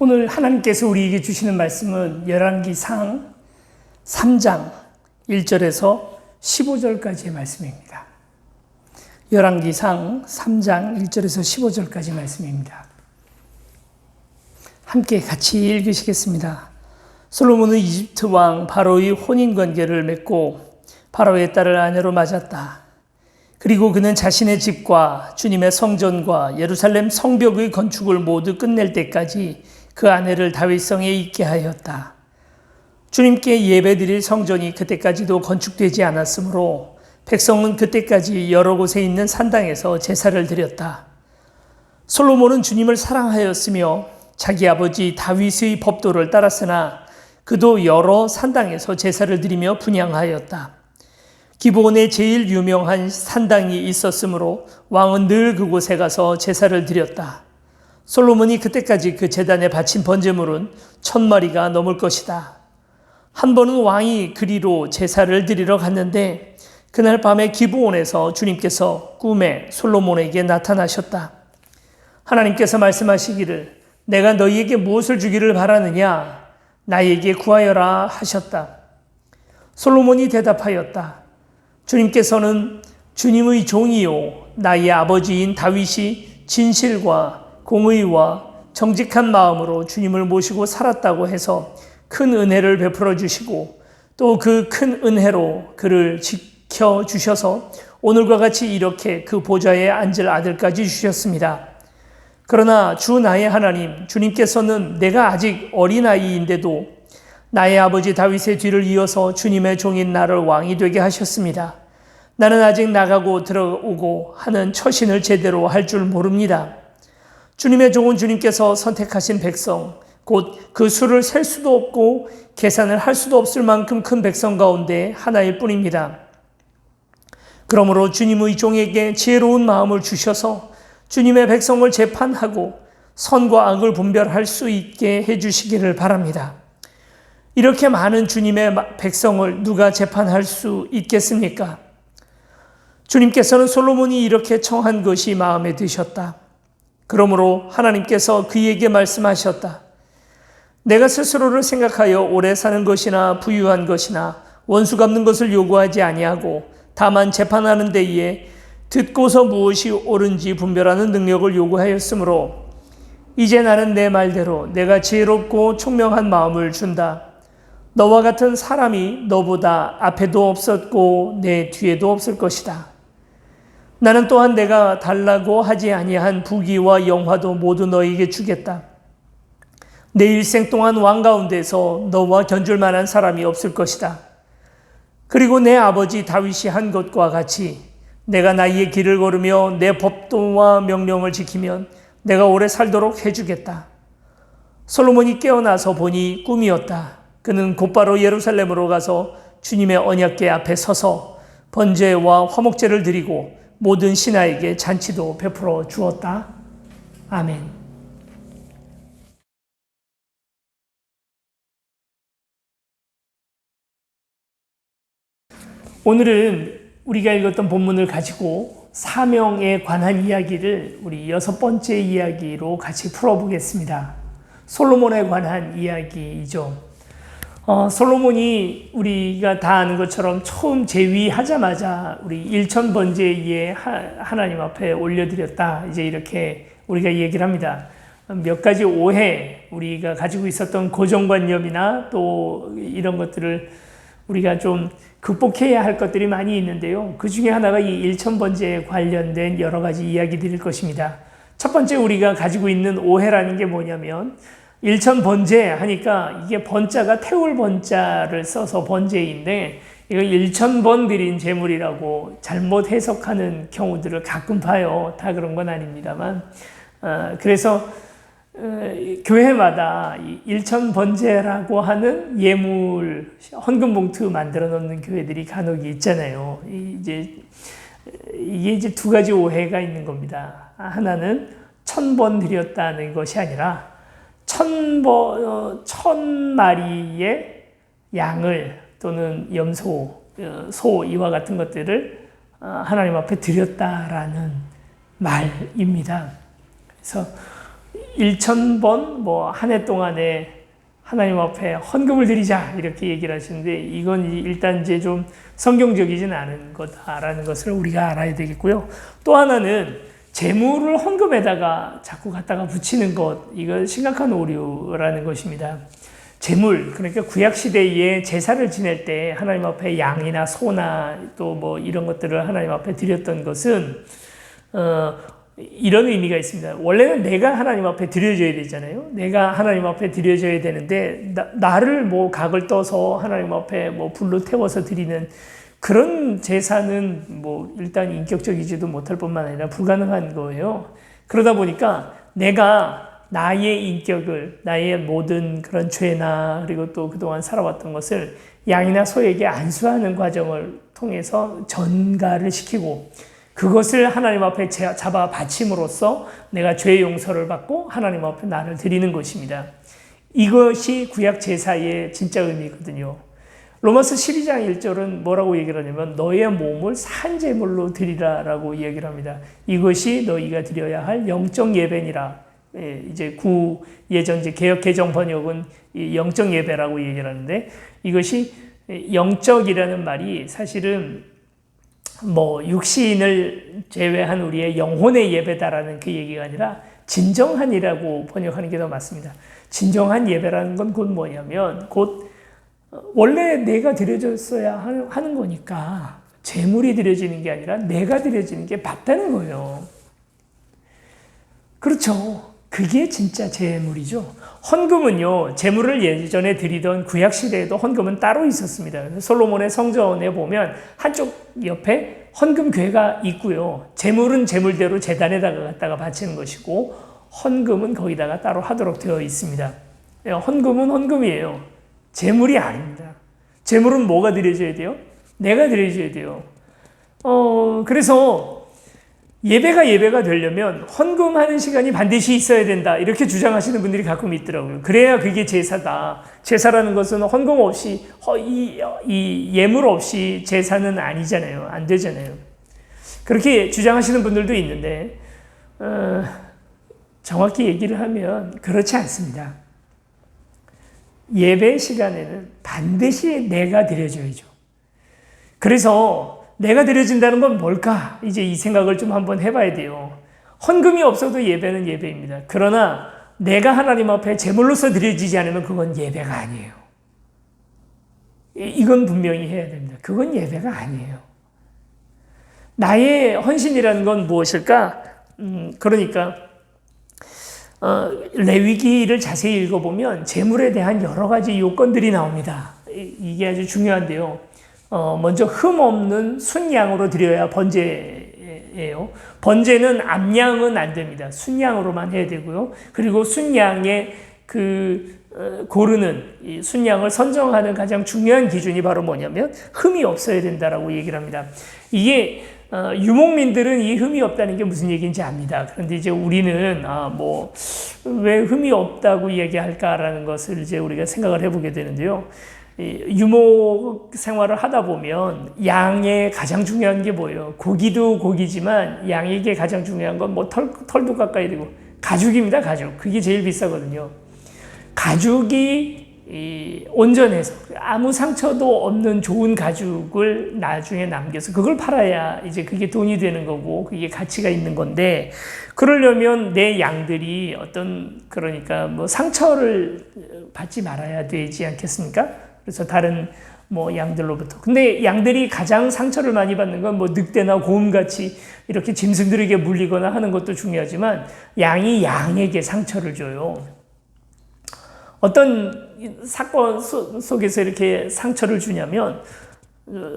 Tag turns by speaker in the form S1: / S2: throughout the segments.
S1: 오늘 하나님께서 우리에게 주시는 말씀은 열왕기상 3장 1절에서 15절까지의 말씀입니다. 열왕기상 3장 1절에서 15절까지 말씀입니다. 함께 같이 읽으시겠습니다. 솔로몬은 이집트 왕 바로의 혼인관계를 맺고 바로의 딸을 아내로 맞았다. 그리고 그는 자신의 집과 주님의 성전과 예루살렘 성벽의 건축을 모두 끝낼 때까지 그 아내를 다윗성에 있게 하였다. 주님께 예배드릴 성전이 그때까지도 건축되지 않았으므로 백성은 그때까지 여러 곳에 있는 산당에서 제사를 드렸다. 솔로몬은 주님을 사랑하였으며 자기 아버지 다윗의 법도를 따랐으나 그도 여러 산당에서 제사를 드리며 분향하였다. 기브온에 제일 유명한 산당이 있었으므로 왕은 늘 그곳에 가서 제사를 드렸다. 솔로몬이 그때까지 그 제단에 바친 번제물은 1000마리가 넘을 것이다. 한 번은 왕이 그리로 제사를 드리러 갔는데 그날 밤에 기브온에서 주님께서 꿈에 솔로몬에게 나타나셨다. 하나님께서 말씀하시기를 내가 너희에게 무엇을 주기를 바라느냐? 나에게 구하여라 하셨다. 솔로몬이 대답하였다. 주님께서는 주님의 종이요 나의 아버지인 다윗이 진실과 공의와 정직한 마음으로 주님을 모시고 살았다고 해서 큰 은혜를 베풀어 주시고 또 그 큰 은혜로 그를 지켜주셔서 오늘과 같이 이렇게 그 보좌에 앉을 아들까지 주셨습니다. 그러나 주 나의 하나님 주님께서는 내가 아직 어린아이인데도 나의 아버지 다윗의 뒤를 이어서 주님의 종인 나를 왕이 되게 하셨습니다. 나는 아직 나가고 들어오고 하는 처신을 제대로 할 줄 모릅니다. 주님의 종은 주님께서 선택하신 백성, 곧 그 수를 셀 수도 없고 계산을 할 수도 없을 만큼 큰 백성 가운데 하나일 뿐입니다. 그러므로 주님의 종에게 지혜로운 마음을 주셔서 주님의 백성을 재판하고 선과 악을 분별할 수 있게 해주시기를 바랍니다. 이렇게 많은 주님의 백성을 누가 재판할 수 있겠습니까? 주님께서는 솔로몬이 이렇게 청한 것이 마음에 드셨다. 그러므로 하나님께서 그에게 말씀하셨다. 내가 스스로를 생각하여 오래 사는 것이나 부유한 것이나 원수 갚는 것을 요구하지 아니하고 다만 재판하는 데에 듣고서 무엇이 옳은지 분별하는 능력을 요구하였으므로 이제 나는 내 말대로 내가 지혜롭고 총명한 마음을 준다. 너와 같은 사람이 너보다 앞에도 없었고 내 뒤에도 없을 것이다. 나는 또한 내가 달라고 하지 아니한 부귀와 영화도 모두 너에게 주겠다. 내 일생 동안 왕 가운데서 너와 견줄 만한 사람이 없을 것이다. 그리고 내 아버지 다윗이 한 것과 같이 내가 나의 길을 걸으며 내 법도와 명령을 지키면 내가 오래 살도록 해주겠다. 솔로몬이 깨어나서 보니 꿈이었다. 그는 곧바로 예루살렘으로 가서 주님의 언약궤 앞에 서서 번제와 화목제를 드리고 모든 신하에게 잔치도 베풀어 주었다. 아멘. 오늘은 우리가 읽었던 본문을 가지고 사명에 관한 이야기를 우리 6번째 이야기로 같이 풀어보겠습니다. 솔로몬에 관한 이야기이죠. 솔로몬이 우리가 다 아는 것처럼 처음 제위하자마자 우리 1000번제에 하나님 앞에 올려드렸다. 이제 이렇게 우리가 얘기를 합니다. 몇 가지 오해, 우리가 가지고 있었던 고정관념이나 또 이런 것들을 우리가 좀 극복해야 할 것들이 많이 있는데요. 그 중에 하나가 이 1000번제에 관련된 여러 가지 이야기들일 것입니다. 첫 번째 우리가 가지고 있는 오해라는 게 뭐냐면 1000번제 하니까 이게 번자가 태울 번자를 써서 번제인데 이거 1000번 드린 제물이라고 잘못 해석하는 경우들을 가끔 봐요. 다 그런 건 아닙니다만 그래서 교회마다 1000번제라고 하는 예물 헌금 봉투 만들어 놓는 교회들이 간혹 있잖아요. 이게 이제 두 가지 오해가 있는 겁니다. 하나는 1000번 드렸다는 것이 아니라 1000마리의 양을 또는 염소, 소 이와 같은 것들을 하나님 앞에 드렸다라는 말입니다. 그래서 1,000번 뭐 한 해 동안에 하나님 앞에 헌금을 드리자 이렇게 얘기를 하시는데 이건 일단 이제 좀 성경적이진 않은 거다라는 것을 우리가 알아야 되겠고요. 또 하나는 재물을 헌금에다가 자꾸 갖다가 붙이는 것, 이건 심각한 오류라는 것입니다. 재물, 그러니까 구약시대에 제사를 지낼 때 하나님 앞에 양이나 소나 또 뭐 이런 것들을 하나님 앞에 드렸던 것은 이런 의미가 있습니다. 원래는 내가 하나님 앞에 드려줘야 되잖아요. 내가 하나님 앞에 드려줘야 되는데 나를 뭐 각을 떠서 하나님 앞에 뭐 불로 태워서 드리는 그런 제사는 뭐 일단 인격적이지도 못할 뿐만 아니라 불가능한 거예요. 그러다 보니까 내가 나의 인격을, 나의 모든 그런 죄나 그리고 또 그동안 살아왔던 것을 양이나 소에게 안수하는 과정을 통해서 전가를 시키고 그것을 하나님 앞에 잡아 바침으로써 내가 죄 용서를 받고 하나님 앞에 나를 드리는 것입니다. 이것이 구약 제사의 진짜 의미거든요. 로마서 12장 1절은 뭐라고 얘기를 하냐면 너의 몸을 산제물로 드리라 라고 얘기를 합니다. 이것이 너희가 드려야 할 영적 예배니라. 이제 예전 이제 개역 개정 번역은 영적 예배라고 얘기를 하는데 이것이 영적이라는 말이 사실은 뭐 육신을 제외한 우리의 영혼의 예배다라는 그 얘기가 아니라 진정한이라고 번역하는 게 더 맞습니다. 진정한 예배라는 건 곧 뭐냐면 곧 원래 내가 드려졌어야 하는 거니까 재물이 드려지는 게 아니라 내가 드려지는 게 맞다는 거예요. 그렇죠. 그게 진짜 재물이죠. 헌금은요, 재물을 예전에 드리던 구약시대에도 헌금은 따로 있었습니다. 솔로몬의 성전에 보면 한쪽 옆에 헌금궤가 있고요. 재물은 재물대로 제단에다가 갖다가 바치는 것이고, 헌금은 거기다가 따로 하도록 되어 있습니다. 헌금은 헌금이에요. 재물이 아닙니다. 재물은 뭐가 드려져야 돼요? 내가 드려줘야 돼요. 그래서 예배가 되려면 헌금하는 시간이 반드시 있어야 된다. 이렇게 주장하시는 분들이 가끔 있더라고요. 그래야 그게 제사다. 제사라는 것은 헌금 없이, 이 예물 없이 제사는 아니잖아요. 안 되잖아요. 그렇게 주장하시는 분들도 있는데, 정확히 얘기를 하면 그렇지 않습니다. 예배 시간에는 반드시 내가 드려줘야죠. 그래서 내가 드려진다는 건 뭘까? 이제 이 생각을 좀 한번 해봐야 돼요. 헌금이 없어도 예배는 예배입니다. 그러나 내가 하나님 앞에 제물로서 드려지지 않으면 그건 예배가 아니에요. 이건 분명히 해야 됩니다. 그건 예배가 아니에요. 나의 헌신이라는 건 무엇일까? 그러니까 레위기를 자세히 읽어보면 제물에 대한 여러 가지 요건들이 나옵니다. 이게 아주 중요한데요. 먼저 흠 없는 순양으로 드려야 번제예요. 번제는 암양은 안 됩니다. 순양으로만 해야 되고요. 그리고 순양의 고르는 이 순양을 선정하는 가장 중요한 기준이 바로 뭐냐면 흠이 없어야 된다라고 얘기를 합니다. 이게 유목민들은 이 흠이 없다는 게 무슨 얘기인지 압니다. 그런데 이제 우리는 왜 흠이 없다고 얘기할까라는 것을 이제 우리가 생각을 해보게 되는데요. 유목 생활을 하다 보면 양의 가장 중요한 게 뭐예요? 고기도 고기지만 양에게 가장 중요한 건 뭐 털도 깎아야 되고 가죽입니다. 가죽. 그게 제일 비싸거든요. 가죽이 온전해서 아무 상처도 없는 좋은 가죽을 나중에 남겨서 그걸 팔아야 이제 그게 돈이 되는 거고 그게 가치가 있는 건데 그러려면 내 양들이 그러니까 뭐 상처를 받지 말아야 되지 않겠습니까? 그래서 다른 뭐 양들로부터. 근데 양들이 가장 상처를 많이 받는 건 뭐 늑대나 곰같이 이렇게 짐승들에게 물리거나 하는 것도 중요하지만 양이 양에게 상처를 줘요. 어떤 사건 속에서 이렇게 상처를 주냐면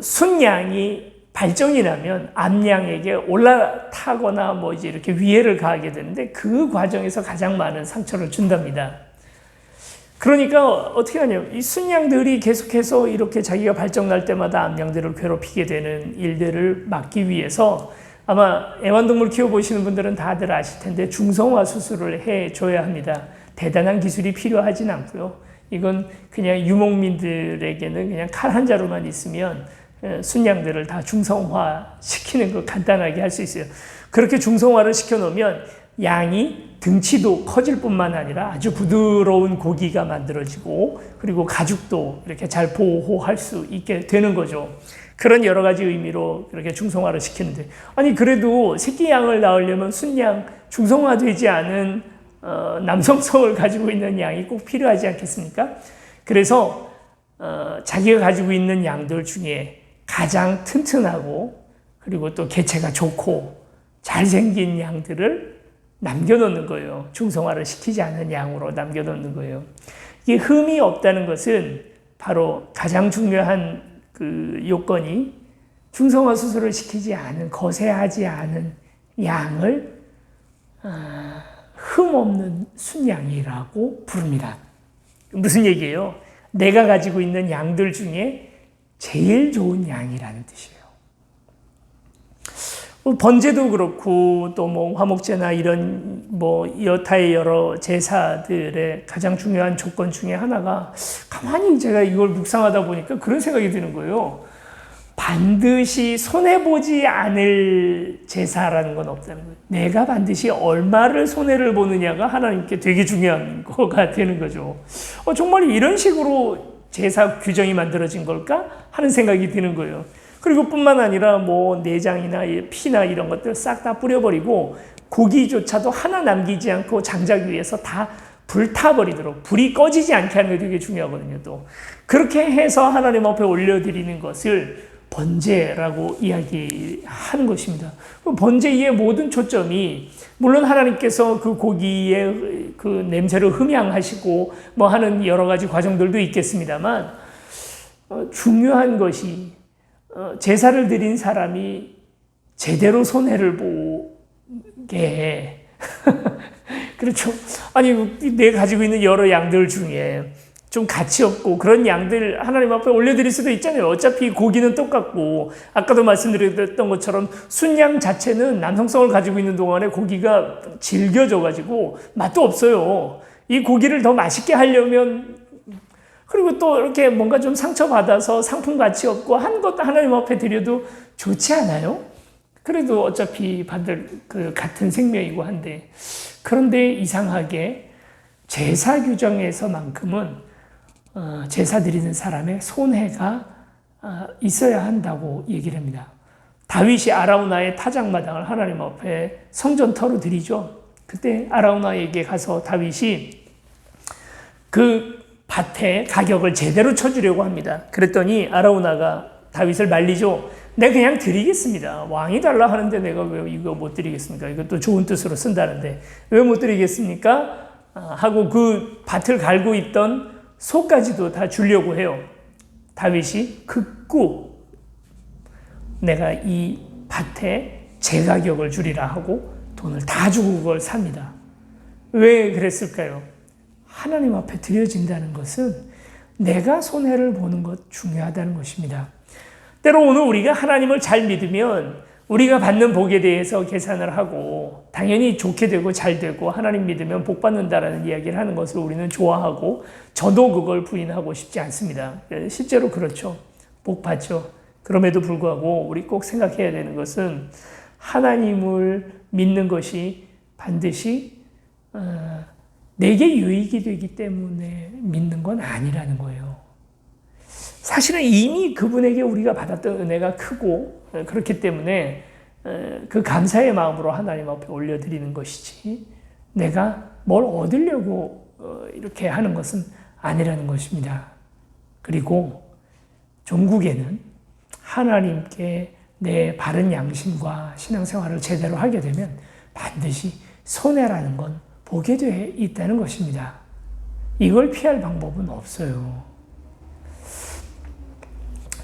S1: 순양이 발정이 나면 암양에게 올라타거나 뭐 이제 이렇게 위해를 가하게 되는데 그 과정에서 가장 많은 상처를 준답니다. 그러니까 어떻게 하냐면 이 순양들이 계속해서 이렇게 자기가 발정 날 때마다 암양들을 괴롭히게 되는 일들을 막기 위해서 아마 애완동물 키워보시는 분들은 다들 아실 텐데 중성화 수술을 해줘야 합니다. 대단한 기술이 필요하진 않고요. 이건 그냥 유목민들에게는 그냥 칼 한 자루만 있으면 순양들을 다 중성화 시키는 거 간단하게 할 수 있어요. 그렇게 중성화를 시켜놓으면 양이 등치도 커질 뿐만 아니라 아주 부드러운 고기가 만들어지고 그리고 가죽도 이렇게 잘 보호할 수 있게 되는 거죠. 그런 여러 가지 의미로 그렇게 중성화를 시키는데, 아니 그래도 새끼 양을 낳으려면 순양, 중성화되지 않은 남성성을 가지고 있는 양이 꼭 필요하지 않겠습니까? 그래서 자기가 가지고 있는 양들 중에 가장 튼튼하고 그리고 또 개체가 좋고 잘생긴 양들을 남겨놓는 거예요. 중성화를 시키지 않은 양으로 남겨놓는 거예요. 이게 흠이 없다는 것은 바로 가장 중요한 그 요건이 중성화 수술을 시키지 않은, 거세하지 않은 양을 흠 없는 순양이라고 부릅니다. 무슨 얘기예요? 내가 가지고 있는 양들 중에 제일 좋은 양이라는 뜻이에요. 번제도 그렇고 또 뭐 화목제나 이런 뭐 여타의 여러 제사들의 가장 중요한 조건 중에 하나가, 가만히 제가 이걸 묵상하다 보니까 그런 생각이 드는 거예요. 반드시 손해보지 않을 제사라는 건 없다는 거예요. 내가 반드시 얼마를 손해를 보느냐가 하나님께 되게 중요한 거가 되는 거죠. 정말 이런 식으로 제사 규정이 만들어진 걸까 하는 생각이 드는 거예요. 그리고 뿐만 아니라 뭐 내장이나 피나 이런 것들 싹 다 뿌려버리고 고기조차도 하나 남기지 않고 장작 위에서 다 불타버리도록, 불이 꺼지지 않게 하는 게 되게 중요하거든요. 또 그렇게 해서 하나님 앞에 올려드리는 것을 번제라고 이야기하는 것입니다. 번제의 모든 초점이, 물론 하나님께서 그 고기의 그 냄새를 흠양하시고 뭐 하는 여러 가지 과정들도 있겠습니다만, 중요한 것이 제사를 드린 사람이 제대로 손해를 보게 그렇죠. 아니 내가 가지고 있는 여러 양들 중에 좀 가치 없고 그런 양들 하나님 앞에 올려드릴 수도 있잖아요. 어차피 고기는 똑같고, 아까도 말씀드렸던 것처럼 순양 자체는 남성성을 가지고 있는 동안에 고기가 질겨져가지고 맛도 없어요. 이 고기를 더 맛있게 하려면, 그리고 또 이렇게 뭔가 좀 상처받아서 상품 가치 없고 한 것도 하나님 앞에 드려도 좋지 않아요? 그래도 어차피 받을 그 같은 생명이고 한데, 그런데 이상하게 제사 규정에서만큼은 제사 드리는 사람의 손해가 있어야 한다고 얘기를 합니다. 다윗이 아라우나의 타작마당을 하나님 앞에 성전터로 드리죠. 그때 아라우나에게 가서 다윗이 그 밭에 가격을 제대로 쳐주려고 합니다. 그랬더니 아라우나가 다윗을 말리죠. 내가 그냥 드리겠습니다. 왕이 달라 하는데 내가 왜 이거 못 드리겠습니까? 이것도 좋은 뜻으로 쓴다는데 왜 못 드리겠습니까? 하고 그 밭을 갈고 있던 소까지도 다 주려고 해요. 다윗이 극구 내가 이 밭에 제 가격을 주리라 하고 돈을 다 주고 그걸 삽니다. 왜 그랬을까요? 하나님 앞에 드려진다는 것은 내가 손해를 보는 것 중요하다는 것입니다. 때로 오늘 우리가 하나님을 잘 믿으면 우리가 받는 복에 대해서 계산을 하고 당연히 좋게 되고 잘 되고 하나님 믿으면 복 받는다라는 이야기를 하는 것을 우리는 좋아하고, 저도 그걸 부인하고 싶지 않습니다. 실제로 그렇죠. 복 받죠. 그럼에도 불구하고 우리 꼭 생각해야 되는 것은 하나님을 믿는 것이 반드시 내게 유익이 되기 때문에 믿는 건 아니라는 거예요. 사실은 이미 그분에게 우리가 받았던 은혜가 크고 그렇기 때문에 그 감사의 마음으로 하나님 앞에 올려드리는 것이지, 내가 뭘 얻으려고 이렇게 하는 것은 아니라는 것입니다. 그리고 종국에는 하나님께 내 바른 양심과 신앙생활을 제대로 하게 되면 반드시 손해라는 건 보게 돼 있다는 것입니다. 이걸 피할 방법은 없어요.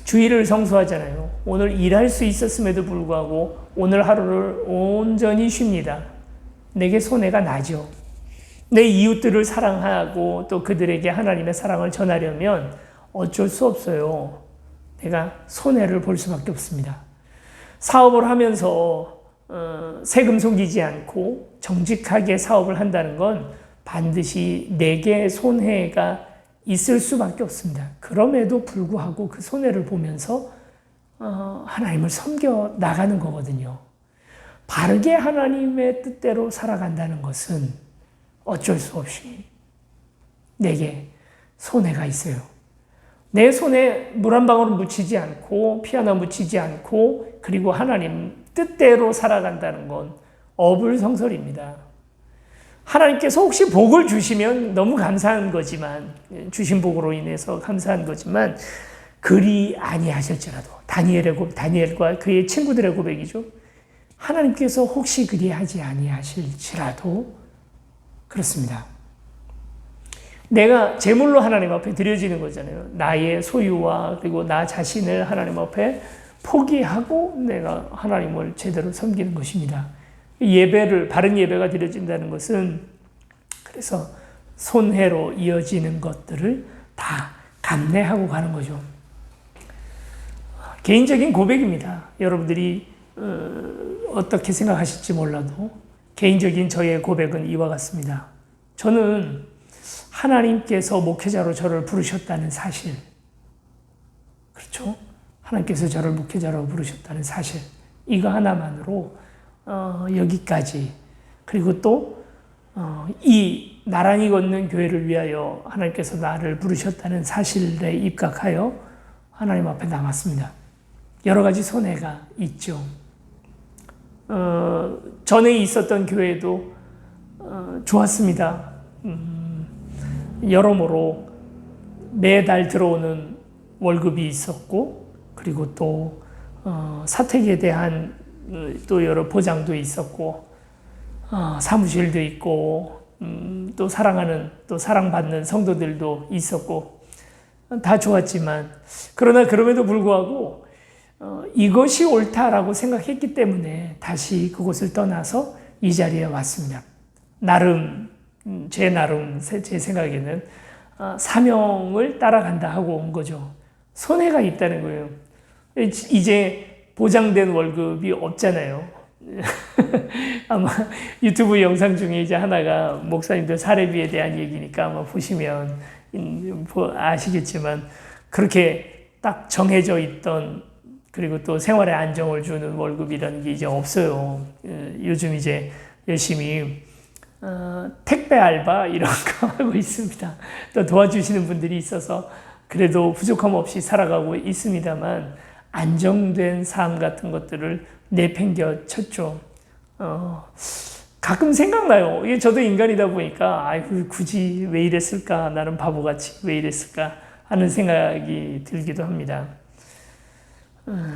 S1: 주일을 성수하잖아요. 오늘 일할 수 있었음에도 불구하고 오늘 하루를 온전히 쉽니다. 내게 손해가 나죠. 내 이웃들을 사랑하고 또 그들에게 하나님의 사랑을 전하려면 어쩔 수 없어요. 내가 손해를 볼 수밖에 없습니다. 사업을 하면서 세금 속이지 않고 정직하게 사업을 한다는 건 반드시 내게 손해가 있을 수밖에 없습니다. 그럼에도 불구하고 그 손해를 보면서 하나님을 섬겨 나가는 거거든요. 바르게 하나님의 뜻대로 살아간다는 것은 어쩔 수 없이 내게 손해가 있어요. 내 손에 물 한 방울 묻히지 않고 피 하나 묻히지 않고 그리고 하나님 뜻대로 살아간다는 건 어불성설입니다. 하나님께서 혹시 복을 주시면 너무 감사한 거지만, 주신 복으로 인해서 감사한 거지만 그리 아니하실지라도, 다니엘과 그의 친구들의 고백이죠. 하나님께서 혹시 그리 하지 아니하실지라도 그렇습니다. 내가 제물로 하나님 앞에 드려지는 거잖아요. 나의 소유와 그리고 나 자신을 하나님 앞에 포기하고 내가 하나님을 제대로 섬기는 것입니다. 바른 예배가 드려진다는 것은 그래서 손해로 이어지는 것들을 다 감내하고 가는 거죠. 개인적인 고백입니다. 여러분들이 어떻게 생각하실지 몰라도 개인적인 저의 고백은 이와 같습니다. 저는 하나님께서 목회자로 저를 부르셨다는 사실, 그렇죠? 하나님께서 저를 목회자로 부르셨다는 사실, 이거 하나만으로 여기까지, 그리고 또 이 나란히 걷는 교회를 위하여 하나님께서 나를 부르셨다는 사실에 입각하여 하나님 앞에 남았습니다. 여러 가지 손해가 있죠. 전에 있었던 교회도 좋았습니다. 여러모로 매달 들어오는 월급이 있었고, 그리고 또 사택에 대한 또 여러 보장도 있었고, 사무실도 있고, 또 사랑받는 성도들도 있었고, 다 좋았지만, 그러나 그럼에도 불구하고 이것이 옳다라고 생각했기 때문에 다시 그곳을 떠나서 이 자리에 왔습니다. 제 생각에는 사명을 따라간다 하고 온 거죠. 손해가 있다는 거예요. 이제 보장된 월급이 없잖아요. 아마 유튜브 영상 중에 이제 하나가 목사님들 사례비에 대한 얘기니까 아마 보시면 아시겠지만, 그렇게 딱 정해져 있던, 그리고 또 생활에 안정을 주는 월급이라는 게 이제 없어요. 요즘 이제 열심히 택배 알바 이런 거 하고 있습니다. 또 도와주시는 분들이 있어서 그래도 부족함 없이 살아가고 있습니다만, 안정된 삶 같은 것들을 내팽겨 쳤죠. 가끔 생각나요. 이게 저도 인간이다 보니까, 아이고, 굳이 왜 이랬을까? 나는 바보같이 왜 이랬을까? 하는 생각이 들기도 합니다.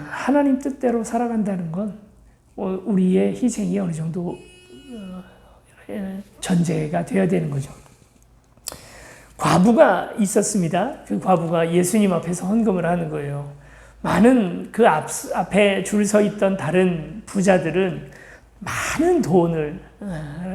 S1: 하나님 뜻대로 살아간다는 건 우리의 희생이 어느 정도 전제가 되어야 되는 거죠. 과부가 있었습니다. 그 과부가 예수님 앞에서 헌금을 하는 거예요. 많은 그 앞에 줄 서 있던 다른 부자들은 많은 돈을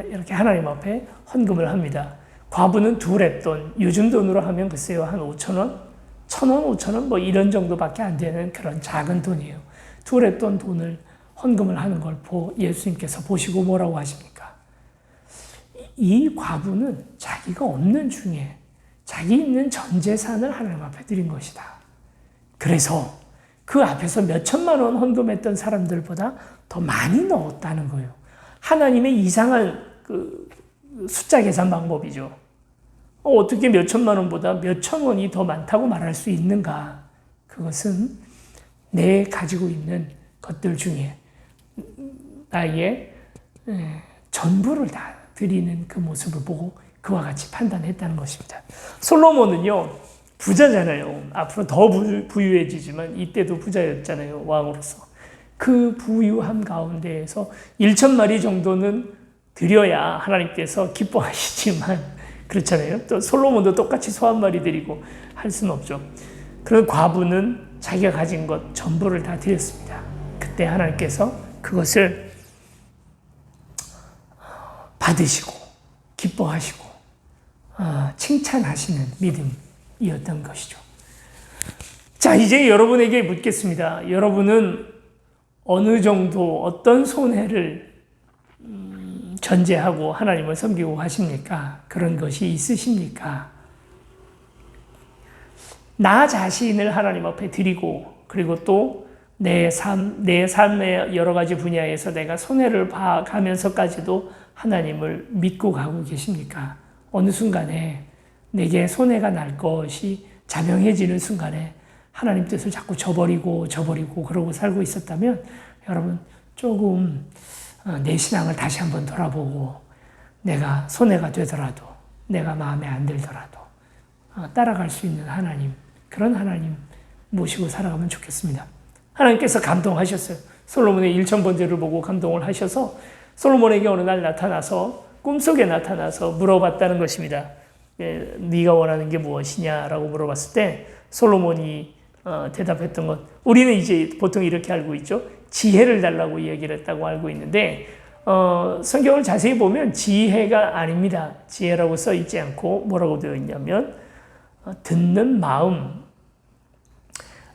S1: 이렇게 하나님 앞에 헌금을 합니다. 과부는 2렙돈, 요즘 돈으로 하면 글쎄요, 한 5,000원? 1,000원, 5,000원 뭐 이런 정도밖에 안 되는 그런 작은 돈이에요. 2렙돈 돈을 헌금을 하는 걸 예수님께서 보시고 뭐라고 하십니까? 이 과부는 자기가 없는 중에 자기 있는 전 재산을 하나님 앞에 드린 것이다. 그래서 그 앞에서 몇 천만 원 헌금했던 사람들보다 더 많이 넣었다는 거예요. 하나님의 이상한 그 숫자 계산 방법이죠. 어떻게 몇 천만 원보다 몇 천 원이 더 많다고 말할 수 있는가? 그것은 내 가지고 있는 것들 중에 나의 전부를 다 드리는 그 모습을 보고 그와 같이 판단했다는 것입니다. 솔로몬은요, 부자잖아요. 앞으로 더 부유해지지만 이때도 부자였잖아요, 왕으로서. 그 부유함 가운데에서 1,000마리 정도는 드려야 하나님께서 기뻐하시지만, 그렇잖아요. 또 솔로몬도 똑같이 소 한 마리 드리고 할 수는 없죠. 그런 과부는 자기가 가진 것 전부를 다 드렸습니다. 그때 하나님께서 그것을 받으시고 기뻐하시고 칭찬하시는 믿음이었던 것이죠. 자, 이제 여러분에게 묻겠습니다. 여러분은 어느 정도 어떤 손해를 전제하고 하나님을 섬기고 하십니까? 그런 것이 있으십니까? 나 자신을 하나님 앞에 드리고, 그리고 또 내 삶의 여러 가지 분야에서 내가 손해를 봐가면서까지도 하나님을 믿고 가고 계십니까? 어느 순간에 내게 손해가 날 것이 자명해지는 순간에 하나님 뜻을 자꾸 저버리고 그러고 살고 있었다면 여러분 조금 내 신앙을 다시 한번 돌아보고 내가 손해가 되더라도 내가 마음에 안 들더라도 따라갈 수 있는 하나님, 그런 하나님 모시고 살아가면 좋겠습니다. 하나님께서 감동하셨어요. 솔로몬의 1000번제를 보고 감동을 하셔서 솔로몬에게 어느 날 나타나서 꿈속에 나타나서 물어봤다는 것입니다. 네가 원하는 게 무엇이냐라고 물어봤을 때 솔로몬이 대답했던 것, 우리는 이제 보통 이렇게 알고 있죠. 지혜를 달라고 이야기를 했다고 알고 있는데 성경을 자세히 보면 지혜가 아닙니다. 지혜라고 써 있지 않고 뭐라고 되어 있냐면 듣는 마음,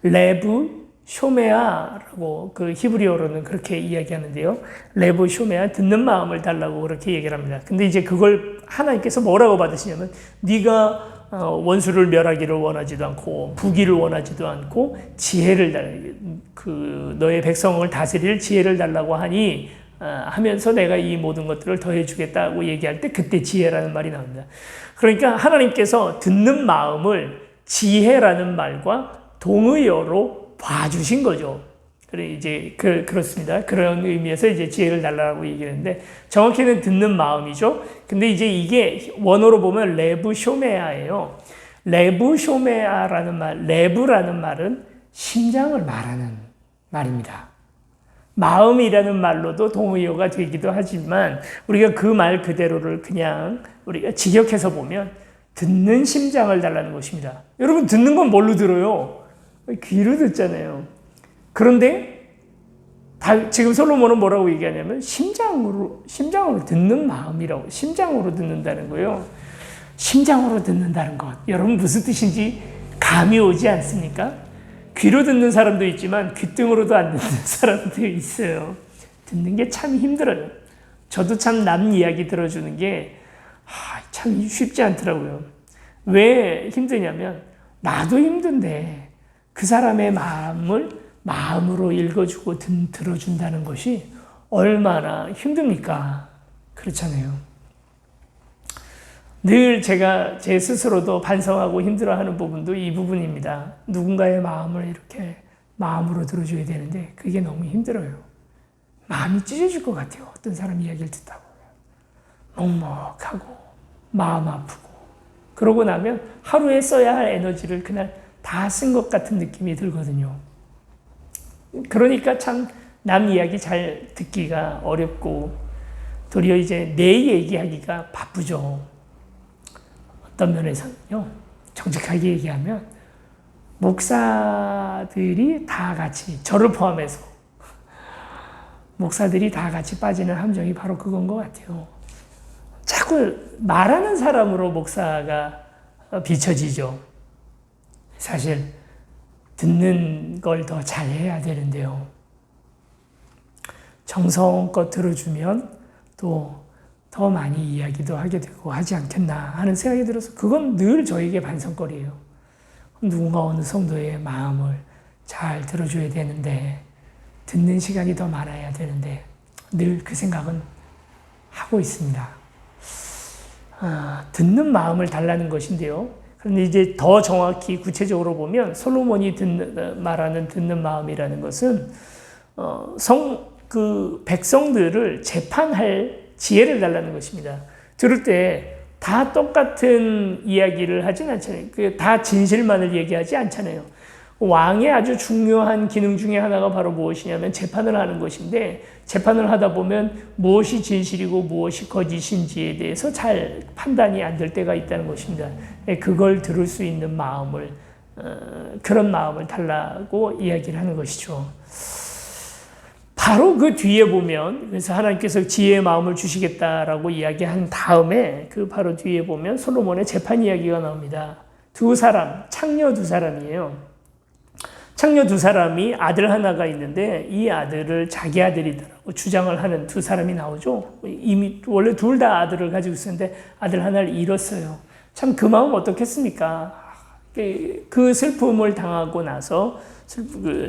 S1: 레브 쇼메아라고 그 히브리어로는 그렇게 이야기하는데요. 레브 쇼메아, 듣는 마음을 달라고 그렇게 얘기를 합니다. 근데 이제 그걸 하나님께서 뭐라고 받으시냐면 네가 원수를 멸하기를 원하지도 않고 부귀를 원하지도 않고 지혜를 너의 백성을 다스릴 지혜를 달라고 하니 하면서 내가 이 모든 것들을 더해 주겠다고 얘기할 때 그때 지혜라는 말이 나옵니다. 그러니까 하나님께서 듣는 마음을 지혜라는 말과 동의어로 봐주신 거죠. 그래 이제 그렇습니다. 그런 의미에서 이제 지혜를 달라고 얘기했는데 정확히는 듣는 마음이죠. 근데 이제 이게 원어로 보면 레브쇼메아예요. 레브쇼메아라는 말, 레브라는 말은 심장을 말하는 말입니다. 마음이라는 말로도 동의어가 되기도 하지만 우리가 그 말 그대로를 그냥 우리가 직역해서 보면 듣는 심장을 달라는 것입니다. 여러분 듣는 건 뭘로 들어요? 귀로 듣잖아요. 그런데 지금 솔로몬은 뭐라고 얘기하냐면 심장으로 듣는 마음이라고, 심장으로 듣는다는 거예요. 심장으로 듣는다는 것. 여러분 무슨 뜻인지 감이 오지 않습니까? 귀로 듣는 사람도 있지만 귓등으로도 안 듣는 사람도 있어요. 듣는 게 참 힘들어요. 저도 참 남 이야기 들어주는 게 참 쉽지 않더라고요. 왜 힘드냐면 나도 힘든데 그 사람의 마음을 마음으로 읽어주고 들어준다는 것이 얼마나 힘듭니까? 그렇잖아요. 늘 제가 제 스스로도 반성하고 힘들어하는 부분도 이 부분입니다. 누군가의 마음을 이렇게 마음으로 들어줘야 되는데 그게 너무 힘들어요. 마음이 찢어질 것 같아요. 어떤 사람 이야기를 듣다 보면. 먹먹하고 마음 아프고 그러고 나면 하루에 써야 할 에너지를 그날 다 쓴 것 같은 느낌이 들거든요. 그러니까 참 남 이야기 잘 듣기가 어렵고 도리어 이제 내 얘기하기가 바쁘죠. 어떤 면에서는요. 정직하게 얘기하면 목사들이 다 같이 저를 포함해서 목사들이 다 같이 빠지는 함정이 바로 그건 것 같아요. 자꾸 말하는 사람으로 목사가 비춰지죠. 사실 듣는 걸 더 잘해야 되는데요. 정성껏 들어주면 또 더 많이 이야기도 하게 되고 하지 않겠나 하는 생각이 들어서 그건 늘 저에게 반성거리예요. 누군가 어느 성도의 마음을 잘 들어줘야 되는데 듣는 시간이 더 많아야 되는데 늘 그 생각은 하고 있습니다. 듣는 마음을 달라는 것인데요. 그런데 이제 더 정확히 구체적으로 보면 솔로몬이 말하는 듣는 마음이라는 것은 백성들을 재판할 지혜를 달라는 것입니다. 들을 때 다 똑같은 이야기를 하진 않잖아요. 다 진실만을 얘기하지 않잖아요. 왕의 아주 중요한 기능 중에 하나가 바로 무엇이냐면 재판을 하는 것인데 재판을 하다 보면 무엇이 진실이고 무엇이 거짓인지에 대해서 잘 판단이 안 될 때가 있다는 것입니다. 그걸 들을 수 있는 마음을 그런 마음을 달라고 이야기를 하는 것이죠. 바로 그 뒤에 보면 그래서 하나님께서 지혜의 마음을 주시겠다라고 이야기한 다음에 그 바로 뒤에 보면 솔로몬의 재판 이야기가 나옵니다. 창녀 두 사람이에요. 창녀 두 사람이 아들 하나가 있는데 이 아들을 자기 아들이라고 주장을 하는 두 사람이 나오죠. 이미 원래 둘 다 아들을 가지고 있었는데 아들 하나를 잃었어요. 참 그 마음 어떻겠습니까? 그 슬픔을 당하고 나서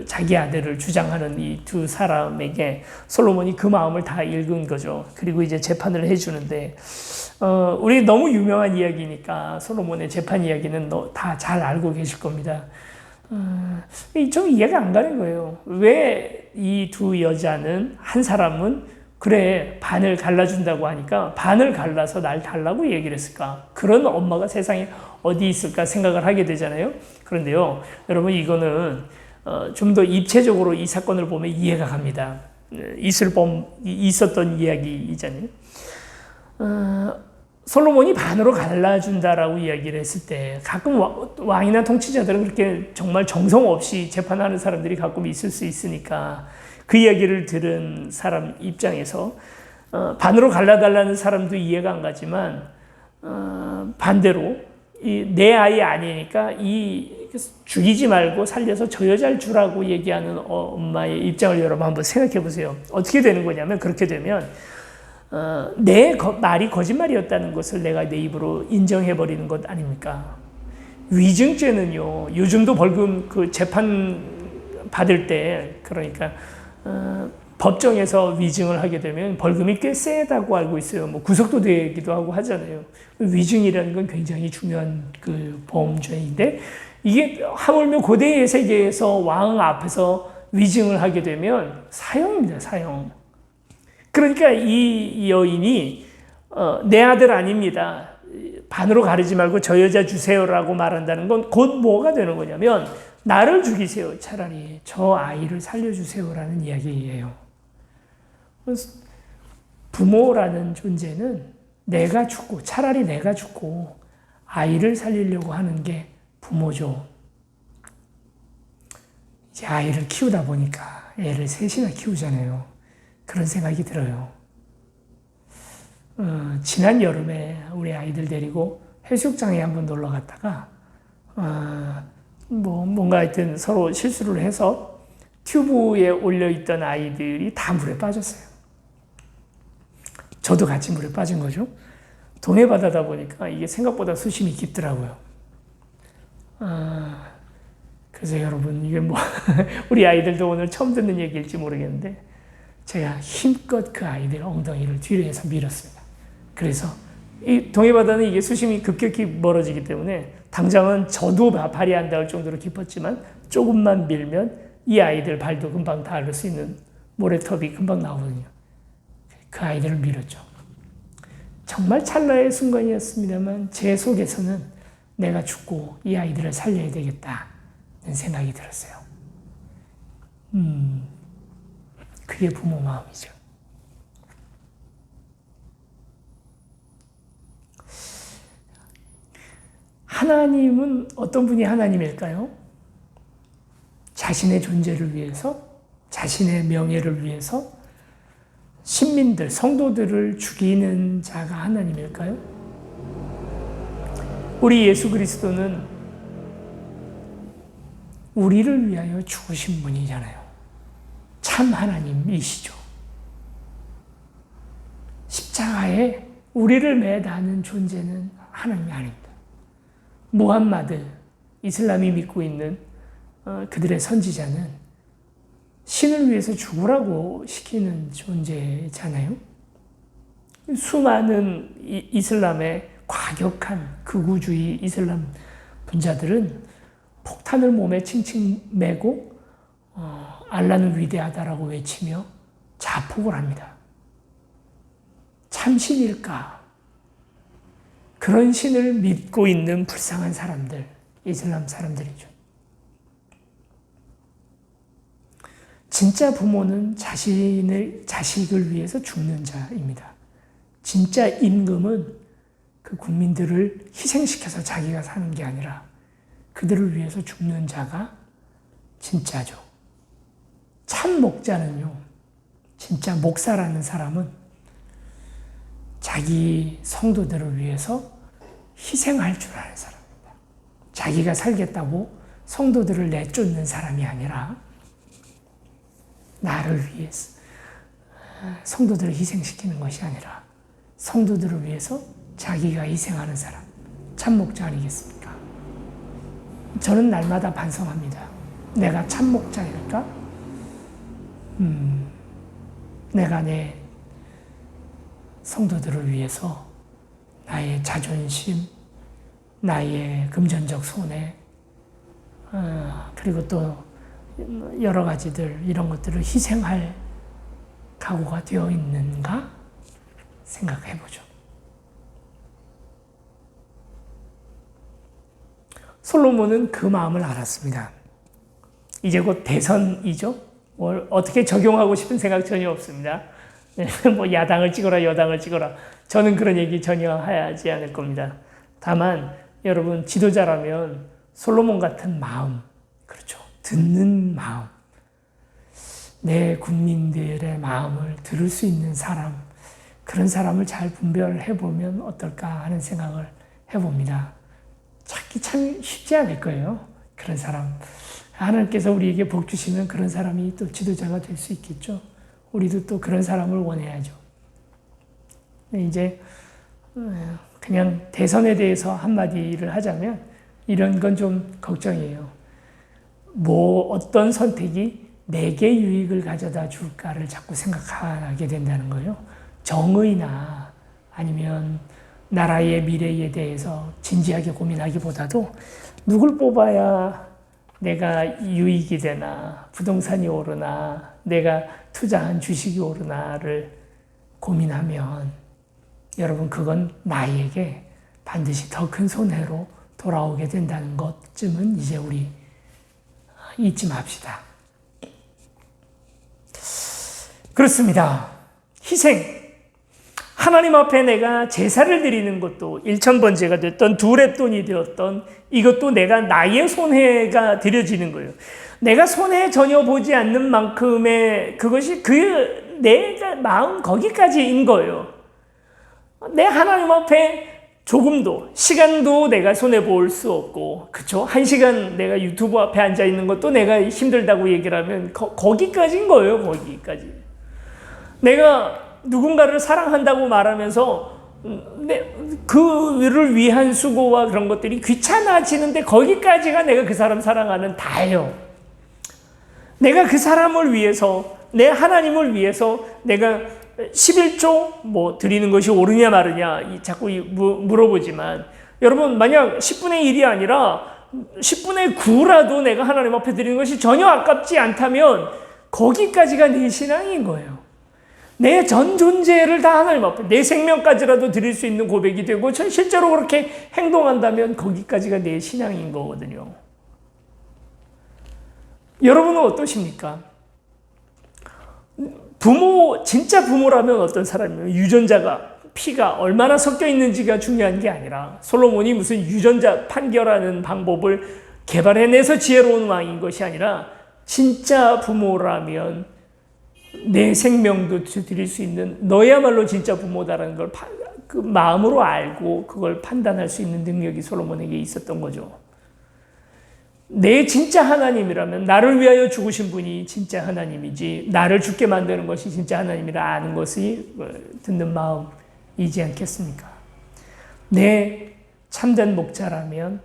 S1: 자기 아들을 주장하는 이 두 사람에게 솔로몬이 그 마음을 다 읽은 거죠. 그리고 이제 재판을 해주는데, 우리 너무 유명한 이야기니까 솔로몬의 재판 이야기는 다 잘 알고 계실 겁니다. 좀 이해가 안 가는 거예요. 왜 이 두 여자는, 한 사람은 그래 반을 갈라준다고 하니까 반을 갈라서 날 달라고 얘기를 했을까? 그런 엄마가 세상에 어디 있을까 생각을 하게 되잖아요. 그런데요, 여러분, 이거는 좀 더 입체적으로 이 사건을 보면 이해가 갑니다. 있었던 이야기이잖아요. 솔로몬이 반으로 갈라준다라고 이야기를 했을 때, 가끔 왕이나 통치자들은 그렇게 정말 정성 없이 재판하는 사람들이 가끔 있을 수 있으니까, 그 이야기를 들은 사람 입장에서 반으로 갈라달라는 사람도 이해가 안 가지만, 반대로 내 아이 아니니까 죽이지 말고 살려서 저 여자를 주라고 얘기하는 엄마의 입장을 여러분 한번 생각해 보세요. 어떻게 되는 거냐면, 그렇게 되면 내 말이 거짓말이었다는 것을 내가 내 입으로 인정해버리는 것 아닙니까? 위증죄는요, 요즘도 벌금 재판 받을 때, 그러니까 법정에서 위증을 하게 되면 벌금이 꽤 세다고 알고 있어요. 뭐 구속도 되기도 하고 하잖아요. 위증이라는 건 굉장히 중요한 범죄인데, 이게 하물며 고대의 세계에서 왕 앞에서 위증을 하게 되면 사형입니다, 사형. 그러니까 이 여인이 내 아들 아닙니다, 반으로 가르지 말고 저 여자 주세요라고 말한다는 건 곧 뭐가 되는 거냐면, 나를 죽이세요, 차라리 저 아이를 살려주세요라는 이야기예요. 부모라는 존재는 내가 죽고, 차라리 내가 죽고 아이를 살리려고 하는 게 부모죠. 이제 아이를 키우다 보니까 애를 셋이나 키우잖아요. 그런 생각이 들어요. 지난 여름에 우리 아이들 데리고 해수욕장에 한번 놀러 갔다가 뭔가 하여튼 서로 실수를 해서 튜브에 올려있던 아이들이 다 물에 빠졌어요. 저도 같이 물에 빠진 거죠. 동해바다다 보니까 이게 생각보다 수심이 깊더라고요. 그래서 여러분, 이게 우리 아이들도 오늘 처음 듣는 얘기일지 모르겠는데, 제가 힘껏 그 아이들 엉덩이를 뒤로 해서 밀었습니다. 그래서 이 동해바다는 이게 수심이 급격히 멀어지기 때문에 당장은 저도 발이 안 닿을 정도로 깊었지만, 조금만 밀면 이 아이들 발도 금방 닿을 수 있는 모래톱이 금방 나오거든요. 그 아이들을 밀었죠. 정말 찰나의 순간이었습니다만, 제 속에서는 내가 죽고 이 아이들을 살려야 되겠다는 생각이 들었어요. 그게 부모 마음이죠. 하나님은 어떤 분이 하나님일까요? 자신의 존재를 위해서, 자신의 명예를 위해서 신민들, 성도들을 죽이는 자가 하나님일까요? 우리 예수 그리스도는 우리를 위하여 죽으신 분이잖아요. 참 하나님이시죠. 십자가에 우리를 매다는 존재는 하나님이 아닙니다. 무함마드, 이슬람이 믿고 있는 그들의 선지자는 신을 위해서 죽으라고 시키는 존재잖아요. 수많은 이슬람의 과격한 극우주의 이슬람 분자들은 폭탄을 몸에 칭칭 메고 알라는 위대하다라고 외치며 자폭을 합니다. 참신일까? 그런 신을 믿고 있는 불쌍한 사람들, 이슬람 사람들이죠. 진짜 부모는 자식을 위해서 죽는 자입니다. 진짜 임금은 그 국민들을 희생시켜서 자기가 사는 게 아니라 그들을 위해서 죽는 자가 진짜죠. 참 목자는요, 진짜 목사라는 사람은 자기 성도들을 위해서 희생할 줄 아는 사람입니다. 자기가 살겠다고 성도들을 내쫓는 사람이 아니라 나를 위해서, 성도들을 희생시키는 것이 아니라 성도들을 위해서 자기가 희생하는 사람, 참 목자 아니겠습니까? 저는 날마다 반성합니다. 내가 참 목자일까? 내가 내 성도들을 위해서 나의 자존심, 나의 금전적 손해, 그리고 또 여러 가지들 이런 것들을 희생할 각오가 되어 있는가 생각해 보죠. 솔로몬은 그 마음을 알았습니다. 이제 곧 대선이죠. 뭘 어떻게 적용하고 싶은 생각 전혀 없습니다. 뭐 야당을 찍어라 여당을 찍어라. 저는 그런 얘기 전혀 하지 않을 겁니다. 다만 여러분 지도자라면 솔로몬 같은 마음, 그렇죠. 듣는 마음, 내 국민들의 마음을 들을 수 있는 사람, 그런 사람을 잘 분별해 보면 어떨까 하는 생각을 해봅니다. 찾기 참 쉽지 않을 거예요. 그런 사람. 하나님께서 우리에게 복 주시면 그런 사람이 또 지도자가 될 수 있겠죠. 우리도 또 그런 사람을 원해야죠. 이제 그냥 대선에 대해서 한마디를 하자면 이런 건 좀 걱정이에요. 뭐 어떤 선택이 내게 유익을 가져다 줄까를 자꾸 생각하게 된다는 거예요. 정의나 아니면 나라의 미래에 대해서 진지하게 고민하기보다도 누굴 뽑아야 내가 유익이 되나, 부동산이 오르나, 내가 투자한 주식이 오르나를 고민하면 여러분 그건 나에게 반드시 더 큰 손해로 돌아오게 된다는 것쯤은 이제 우리 잊지 맙시다. 그렇습니다. 희생. 하나님 앞에 내가 제사를 드리는 것도 1,000번제가 됐던 두렛돈이 되었던 이것도 내가 나의 손해가 드려지는 거예요. 내가 손해 전혀 보지 않는 만큼의 그것이 내가 마음 거기까지인 거예요. 내 하나님 앞에 조금도 시간도 내가 손해 볼 수 없고, 그쵸? 1시간 내가 유튜브 앞에 앉아 있는 것도 내가 힘들다고 얘기를 하면 거기까지인 거예요. 거기까지. 내가 누군가를 사랑한다고 말하면서 그를 위한 수고와 그런 것들이 귀찮아지는데 거기까지가 내가 그 사람 사랑하는 다예요. 내가 그 사람을 위해서, 내 하나님을 위해서 내가 11조 뭐 드리는 것이 옳으냐 마르냐 자꾸 물어보지만 여러분 만약 10분의 1이 아니라 10분의 9라도 내가 하나님 앞에 드리는 것이 전혀 아깝지 않다면 거기까지가 내 신앙인 거예요. 내 전 존재를 다 하나님 앞에, 내 생명까지라도 드릴 수 있는 고백이 되고 실제로 그렇게 행동한다면 거기까지가 내 신앙인 거거든요. 여러분은 어떠십니까? 진짜 부모라면 어떤 사람이에요? 유전자가, 피가 얼마나 섞여 있는지가 중요한 게 아니라 솔로몬이 무슨 유전자 판결하는 방법을 개발해내서 지혜로운 왕인 것이 아니라 진짜 부모라면 내 생명도 드릴 수 있는 너야말로 진짜 부모다라는 걸 그 마음으로 알고 그걸 판단할 수 있는 능력이 솔로몬에게 있었던 거죠. 내 진짜 하나님이라면 나를 위하여 죽으신 분이 진짜 하나님이지 나를 죽게 만드는 것이 진짜 하나님이라 아는 것이 듣는 마음이지 않겠습니까? 내 참된 목자라면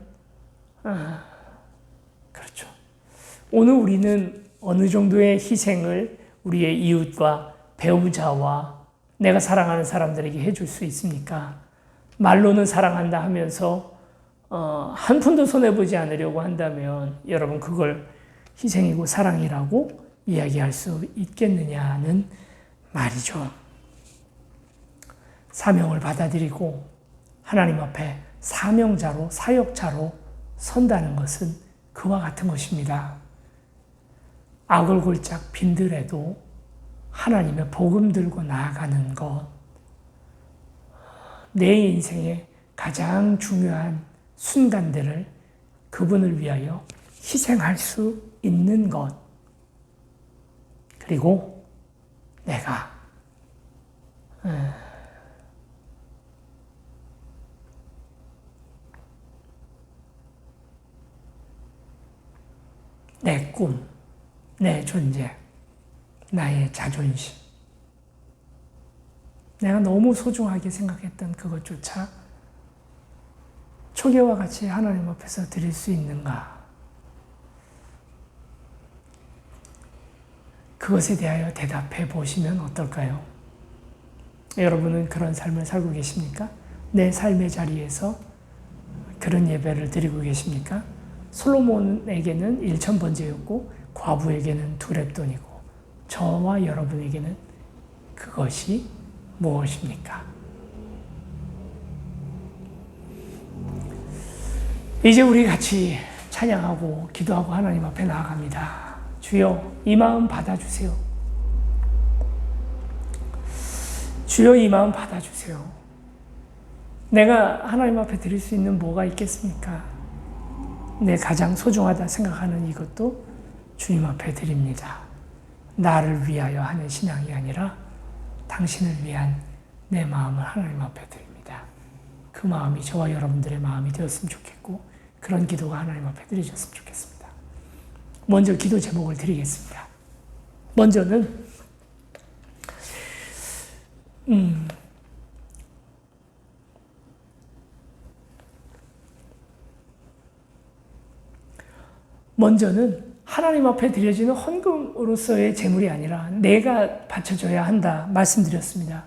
S1: 그렇죠. 오늘 우리는 어느 정도의 희생을 우리의 이웃과 배우자와 내가 사랑하는 사람들에게 해줄 수 있습니까? 말로는 사랑한다 하면서 한 푼도 손해보지 않으려고 한다면 여러분 그걸 희생이고 사랑이라고 이야기할 수 있겠느냐는 말이죠. 사명을 받아들이고 하나님 앞에 사명자로 사역자로 선다는 것은 그와 같은 것입니다. 악을 골짝 빈들에도 하나님의 복음 들고 나아가는 것, 내 인생의 가장 중요한 순간들을 그분을 위하여 희생할 수 있는 것, 그리고 내가 내 꿈, 내 존재, 나의 자존심, 내가 너무 소중하게 생각했던 그것조차 초계와 같이 하나님 앞에서 드릴 수 있는가? 그것에 대하여 대답해 보시면 어떨까요? 여러분은 그런 삶을 살고 계십니까? 내 삶의 자리에서 그런 예배를 드리고 계십니까? 솔로몬에게는 1,000번제였고 과부에게는 2렙돈이고 저와 여러분에게는 그것이 무엇입니까? 이제 우리 같이 찬양하고 기도하고 하나님 앞에 나아갑니다. 주여 이 마음 받아주세요. 주여 이 마음 받아주세요. 내가 하나님 앞에 드릴 수 있는 뭐가 있겠습니까? 내 가장 소중하다 생각하는 이것도 주님 앞에 드립니다. 나를 위하여 하는 신앙이 아니라 당신을 위한 내 마음을 하나님 앞에 드립니다. 그 마음이 저와 여러분들의 마음이 되었으면 좋겠고 그런 기도가 하나님 앞에 드리셨으면 좋겠습니다. 먼저 기도 제목을 드리겠습니다. 먼저는 하나님 앞에 드려지는 헌금으로서의 제물이 아니라 내가 바쳐줘야 한다 말씀드렸습니다.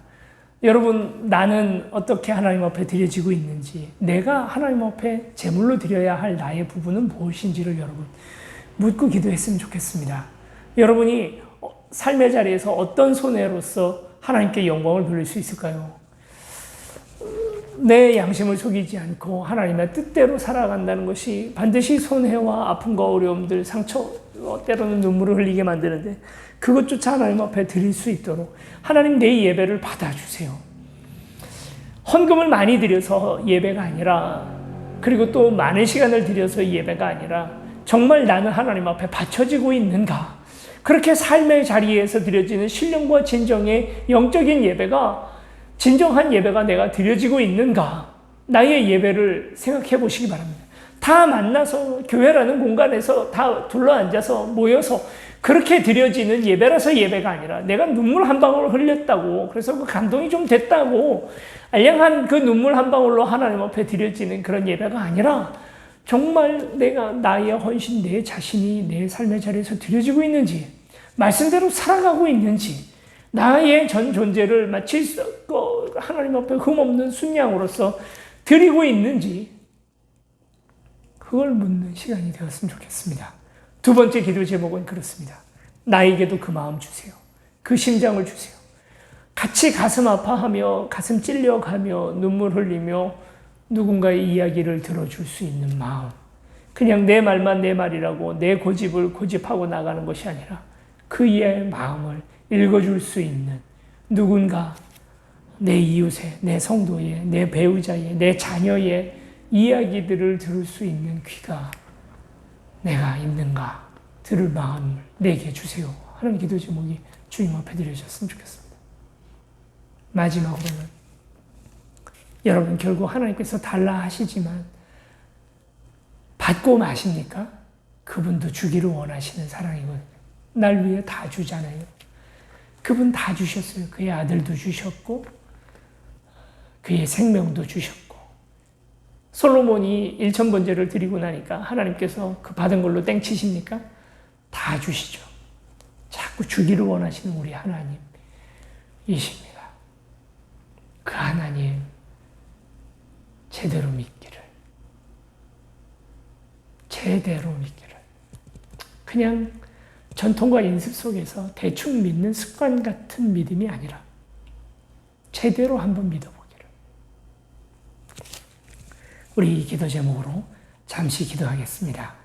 S1: 여러분, 나는 어떻게 하나님 앞에 드려지고 있는지, 내가 하나님 앞에 제물로 드려야 할 나의 부분은 무엇인지를 여러분 묻고 기도했으면 좋겠습니다. 여러분이 삶의 자리에서 어떤 손해로서 하나님께 영광을 돌릴 수 있을까요? 내 양심을 속이지 않고 하나님의 뜻대로 살아간다는 것이 반드시 손해와 아픔과 어려움들, 상처, 때로는 눈물을 흘리게 만드는데 그것조차 하나님 앞에 드릴 수 있도록 하나님 내 예배를 받아주세요. 헌금을 많이 드려서 예배가 아니라, 그리고 또 많은 시간을 들여서 예배가 아니라 정말 나는 하나님 앞에 바쳐지고 있는가, 그렇게 삶의 자리에서 드려지는 신령과 진정의 영적인 예배가, 진정한 예배가 내가 드려지고 있는가, 나의 예배를 생각해 보시기 바랍니다. 다 만나서 교회라는 공간에서 다 둘러앉아서 모여서 그렇게 드려지는 예배라서 예배가 아니라 내가 눈물 한 방울 흘렸다고, 그래서 그 감동이 좀 됐다고 알량한 그 눈물 한 방울로 하나님 앞에 드려지는 그런 예배가 아니라 정말 내가 나의 헌신, 내 자신이 내 삶의 자리에서 드려지고 있는지, 말씀대로 살아가고 있는지, 나의 전 존재를 마치 하나님 앞에 흠없는 순양으로서 드리고 있는지, 그걸 묻는 시간이 되었으면 좋겠습니다. 두 번째 기도 제목은 그렇습니다. 나에게도 그 마음 주세요. 그 심장을 주세요. 같이 가슴 아파하며 가슴 찔려가며 눈물 흘리며 누군가의 이야기를 들어줄 수 있는 마음. 그냥 내 말만 내 말이라고 내 고집을 고집하고 나가는 것이 아니라 그의 마음을 읽어줄 수 있는 누군가, 내 이웃의, 내 성도의, 내 배우자의, 내 자녀의 이야기들을 들을 수 있는 귀가 내가 있는가, 들을 마음을 내게 주세요 하는 기도 제목이 주님 앞에 드려졌으면 좋겠습니다. 마지막으로는 여러분, 결국 하나님께서 달라 하시지만 받고 마십니까? 그분도 주기를 원하시는 사랑이거든요. 날 위해 다 주잖아요. 그분 다 주셨어요. 그의 아들도 주셨고 그의 생명도 주셨고, 솔로몬이 1,000번제를 드리고 나니까 하나님께서 그 받은 걸로 땡치십니까? 다 주시죠. 자꾸 주기를 원하시는 우리 하나님이십니다. 그 하나님 제대로 믿기를, 그냥 전통과 인습 속에서 대충 믿는 습관 같은 믿음이 아니라 제대로 한번 믿어보기를. 우리 이 기도 제목으로 잠시 기도하겠습니다.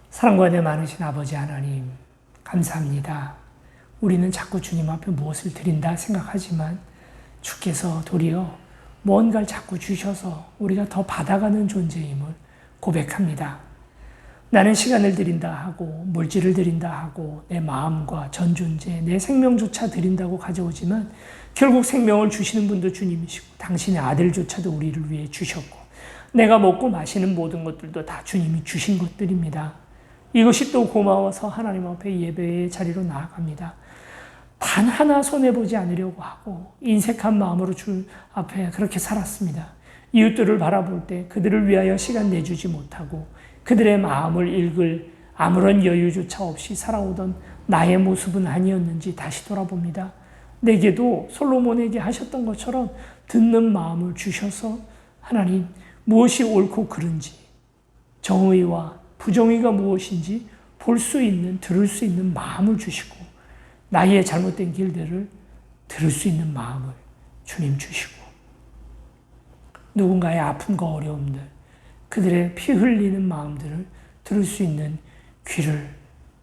S1: 사랑과 은혜 많으신 아버지 하나님, 감사합니다. 우리는 자꾸 주님 앞에 무엇을 드린다 생각하지만 주께서 도리어 뭔가를 자꾸 주셔서 우리가 더 받아가는 존재임을 고백합니다. 나는 시간을 드린다 하고 물질을 드린다 하고 내 마음과 전 존재, 내 생명조차 드린다고 가져오지만 결국 생명을 주시는 분도 주님이시고 당신의 아들조차도 우리를 위해 주셨고 내가 먹고 마시는 모든 것들도 다 주님이 주신 것들입니다. 이것이 또 고마워서 하나님 앞에 예배의 자리로 나아갑니다. 단 하나 손해보지 않으려고 하고 인색한 마음으로 주 앞에 그렇게 살았습니다. 이웃들을 바라볼 때 그들을 위하여 시간 내주지 못하고 그들의 마음을 읽을 아무런 여유조차 없이 살아오던 나의 모습은 아니었는지 다시 돌아봅니다. 내게도 솔로몬에게 하셨던 것처럼 듣는 마음을 주셔서 하나님 무엇이 옳고 그른지 정의와 부정의가 무엇인지 볼 수 있는 들을 수 있는 마음을 주시고 나의 잘못된 길들을 들을 수 있는 마음을 주님 주시고 누군가의 아픔과 어려움들 그들의 피 흘리는 마음들을 들을 수 있는 귀를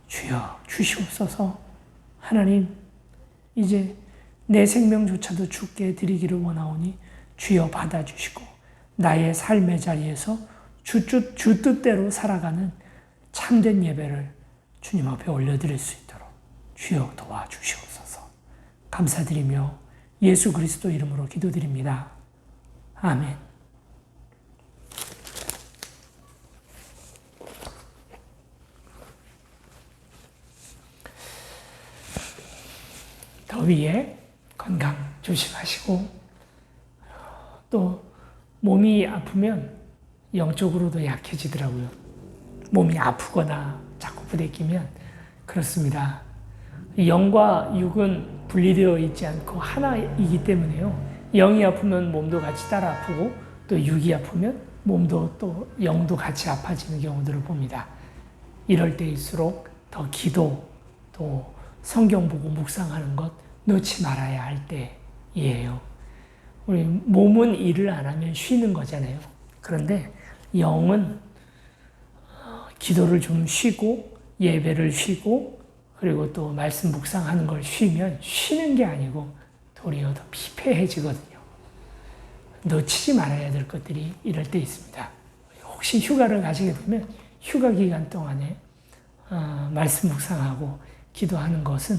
S1: 주여 주시옵소서. 하나님 이제 내 생명조차도 주께 드리기를 원하오니 주여 받아주시고 나의 삶의 자리에서 주 뜻대로 살아가는 참된 예배를 주님 앞에 올려드릴 수 있도록 주여 도와주시옵소서. 감사드리며 예수 그리스도 이름으로 기도드립니다. 아멘. 더위에 건강 조심하시고 또 몸이 아프면 영적으로도 약해지더라고요. 몸이 아프거나 자꾸 부대끼면 그렇습니다. 영과 육은 분리되어 있지 않고 하나이기 때문에요. 영이 아프면 몸도 같이 따라 아프고 또 육이 아프면 몸도 또 영도 같이 아파지는 경우들을 봅니다. 이럴 때일수록 더 기도 또 성경 보고 묵상하는 것 놓지 말아야 할 때이에요. 우리 몸은 일을 안 하면 쉬는 거잖아요. 그런데 영은 기도를 좀 쉬고 예배를 쉬고 그리고 또 말씀 묵상하는 걸 쉬면 쉬는 게 아니고 도리어 더 피폐해지거든요. 놓치지 말아야 될 것들이 이럴 때 있습니다. 혹시 휴가를 가시게 되면 휴가 기간 동안에 말씀 묵상하고 기도하는 것은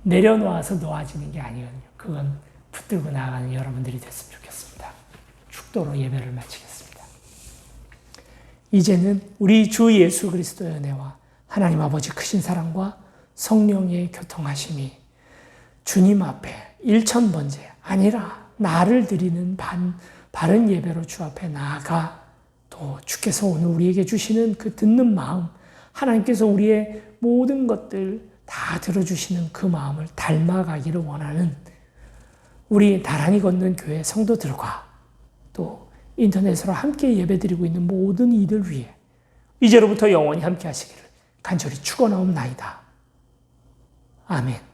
S1: 내려놓아서 놓아지는 게 아니거든요. 그건 붙들고 나아가는 여러분들이 됐으면 좋겠습니다. 축도로 예배를 마치겠습니다. 이제는 우리 주 예수 그리스도의 은혜와 하나님 아버지 크신 사랑과 성령의 교통하심이 주님 앞에 일천번째 아니라 나를 드리는 바른 예배로 주 앞에 나아가 또 주께서 오늘 우리에게 주시는 그 듣는 마음 하나님께서 우리의 모든 것들 다 들어주시는 그 마음을 닮아가기를 원하는 우리 나란히 걷는 교회 성도들과 또 인터넷으로 함께 예배드리고 있는 모든 이들 위해 이제로부터 영원히 함께 하시기를 간절히 축원하옵나이다. 아멘.